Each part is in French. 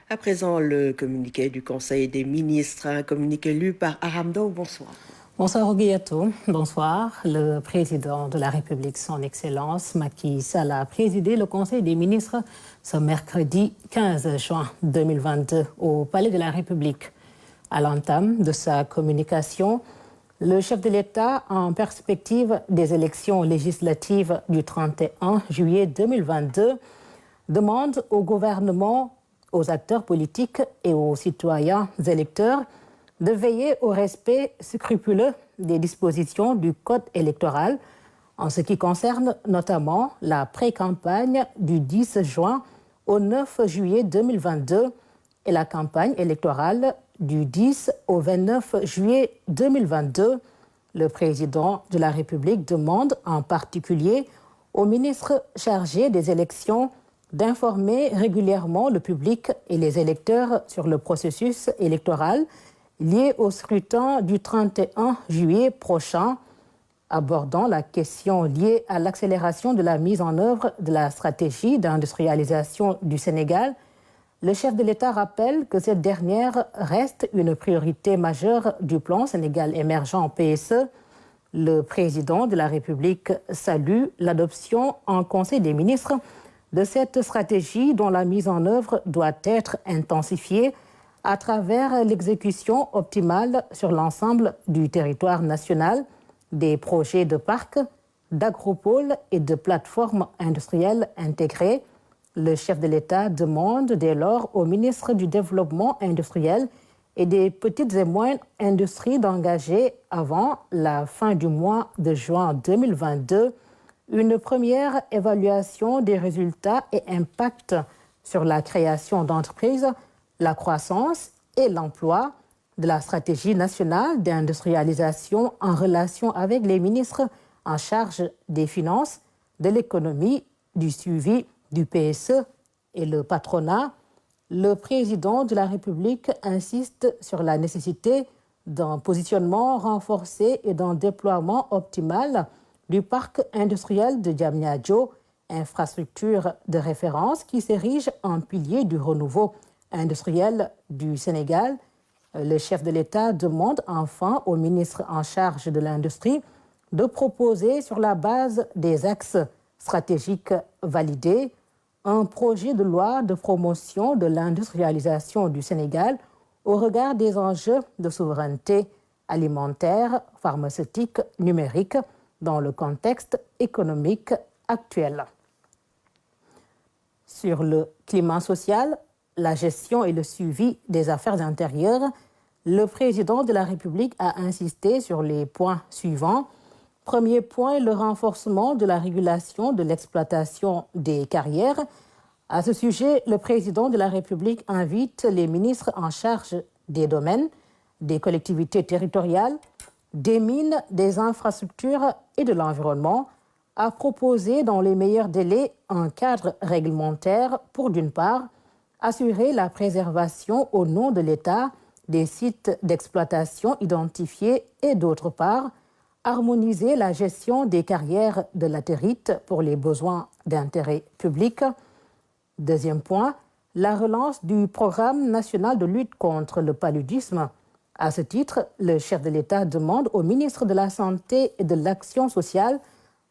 À présent, le communiqué du Conseil des ministres, un communiqué lu par Aramdo. Bonsoir. Bonsoir Oguiato, bonsoir. Le président de la République, son Excellence Macky Sall, a présidé le Conseil des ministres ce mercredi 15 juin 2022 au Palais de la République. À l'entame de sa communication, le chef de l'État, en perspective des élections législatives du 31 juillet 2022, demande au gouvernement, aux acteurs politiques et aux citoyens électeurs de veiller au respect scrupuleux des dispositions du Code électoral en ce qui concerne notamment la pré-campagne du 10 juin au 9 juillet 2022 et la campagne électorale du 10 au 29 juillet 2022. Le président de la République demande en particulier au ministre chargé des élections d'informer régulièrement le public et les électeurs sur le processus électoral lié au scrutin du 31 juillet prochain, abordant la question liée à l'accélération de la mise en œuvre de la stratégie d'industrialisation du Sénégal. Le chef de l'État rappelle que cette dernière reste une priorité majeure du plan Sénégal émergent PSE. Le président de la République salue l'adoption en Conseil des ministres de cette stratégie dont la mise en œuvre doit être intensifiée à travers l'exécution optimale sur l'ensemble du territoire national des projets de parcs, d'agropoles et de plateformes industrielles intégrées. Le chef de l'État demande dès lors au ministre du Développement industriel et des petites et moyennes industries d'engager avant la fin du mois de juin 2022 une première évaluation des résultats et impacts sur la création d'entreprises, la croissance et l'emploi de la stratégie nationale d'industrialisation en relation avec les ministres en charge des finances, de l'économie, du suivi du PSE et le patronat. Le président de la République insiste sur la nécessité d'un positionnement renforcé et d'un déploiement optimal du parc industriel de Diamniadio, infrastructure de référence qui s'érige en pilier du renouveau industriel du Sénégal. Le chef de l'État demande enfin au ministre en charge de l'industrie de proposer sur la base des axes stratégiques validés un projet de loi de promotion de l'industrialisation du Sénégal au regard des enjeux de souveraineté alimentaire, pharmaceutique, numérique dans le contexte économique actuel. Sur le climat social, la gestion et le suivi des affaires intérieures, le président de la République a insisté sur les points suivants. Premier point, le renforcement de la régulation de l'exploitation des carrières. À ce sujet, le président de la République invite les ministres en charge des domaines, des collectivités territoriales, des mines, des infrastructures et de l'environnement à proposer dans les meilleurs délais un cadre réglementaire pour, d'une part, assurer la préservation au nom de l'État des sites d'exploitation identifiés et, d'autre part, harmoniser la gestion des carrières de latérite pour les besoins d'intérêt public. Deuxième point, la relance du programme national de lutte contre le paludisme. À ce titre, le chef de l'État demande au ministre de la Santé et de l'Action sociale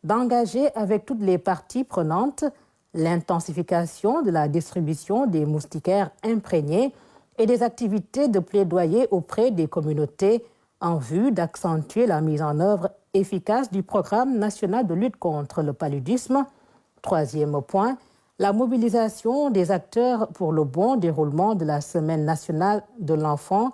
d'engager avec toutes les parties prenantes l'intensification de la distribution des moustiquaires imprégnés et des activités de plaidoyer auprès des communautés en vue d'accentuer la mise en œuvre efficace du programme national de lutte contre le paludisme. Troisième point, la mobilisation des acteurs pour le bon déroulement de la Semaine nationale de l'enfant.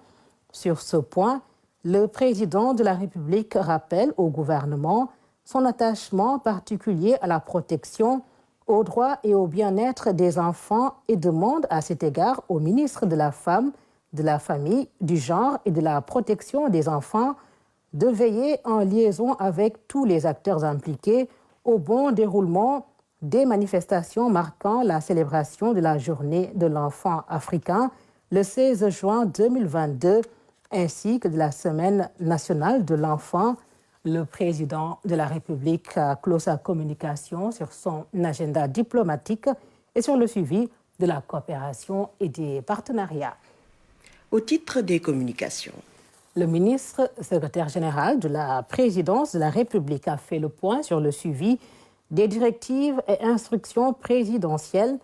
Sur ce point, le président de la République rappelle au gouvernement son attachement particulier à la protection, aux droits et au bien-être des enfants et demande à cet égard au ministre de la Femme, de la Famille, du Genre et de la Protection des enfants de veiller en liaison avec tous les acteurs impliqués au bon déroulement des manifestations marquant la célébration de la Journée de l'enfant africain le 16 juin 2022 ainsi que de la Semaine nationale de l'enfant. Le président de la République a clos sa communication sur son agenda diplomatique et sur le suivi de la coopération et des partenariats. Au titre des communications. Le ministre secrétaire général de la présidence de la République a fait le point sur le suivi des directives et instructions présidentielles.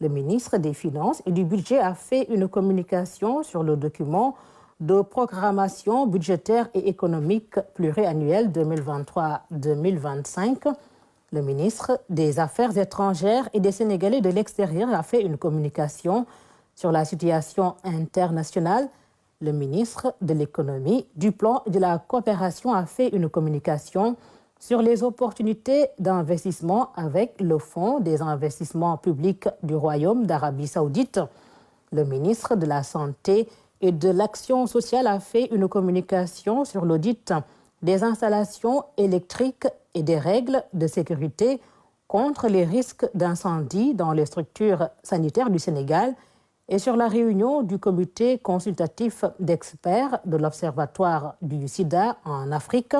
Le ministre des Finances et du Budget a fait une communication sur le document de programmation budgétaire et économique pluriannuelle 2023-2025. Le ministre des Affaires étrangères et des Sénégalais de l'extérieur a fait une communication sur la situation internationale. Le ministre de l'Économie, du Plan et de la Coopération a fait une communication sur les opportunités d'investissement avec le Fonds des investissements publics du Royaume d'Arabie Saoudite. Le ministre de la Santé et de l'Action sociale a fait une communication sur l'audit des installations électriques et des règles de sécurité contre les risques d'incendie dans les structures sanitaires du Sénégal et sur la réunion du comité consultatif d'experts de l'Observatoire du Sida en Afrique.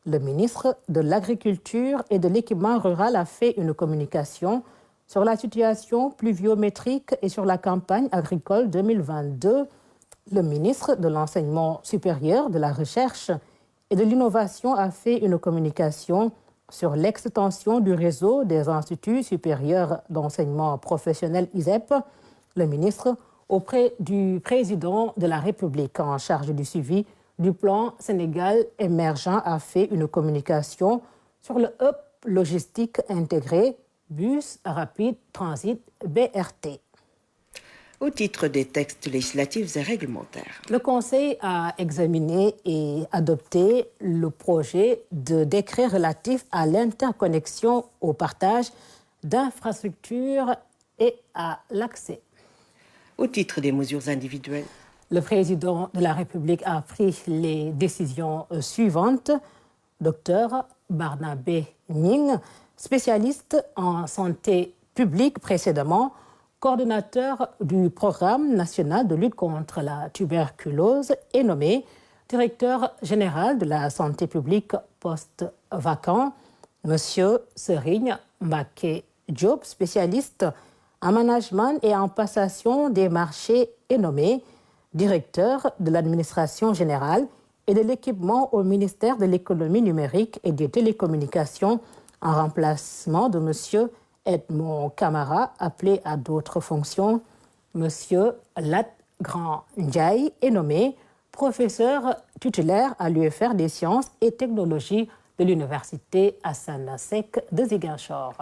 Le ministre de l'Agriculture et de l'Équipement rural a fait une communication sur la situation pluviométrique et sur la campagne agricole 2022. Le ministre de l'Enseignement supérieur, de la Recherche et de l'Innovation a fait une communication sur l'extension du réseau des instituts supérieurs d'enseignement professionnel ISEP. Le ministre, auprès du président de la République en charge du suivi du plan Sénégal émergent, a fait une communication sur le hub logistique intégré Bus Rapide Transit BRT. Au titre des textes législatifs et réglementaires. Le Conseil a examiné et adopté le projet de décret relatif à l'interconnexion, au partage d'infrastructures et à l'accès. Au titre des mesures individuelles. Le président de la République a pris les décisions suivantes. Docteur Barnabé Ning, spécialiste en santé publique précédemment, coordonnateur du programme national de lutte contre la tuberculose, est nommé directeur général de la santé publique post-vacant. Monsieur Serigne Mbacké Diop, spécialiste en management et en passation des marchés, est nommé directeur de l'administration générale et de l'équipement au ministère de l'économie numérique et des télécommunications en remplacement de monsieur Edmond Camara, appelé à d'autres fonctions. Monsieur Lat Grand Ndiaye est nommé professeur titulaire à l'UFR des sciences et technologies de l'université Assane Seck de Ziguinchor.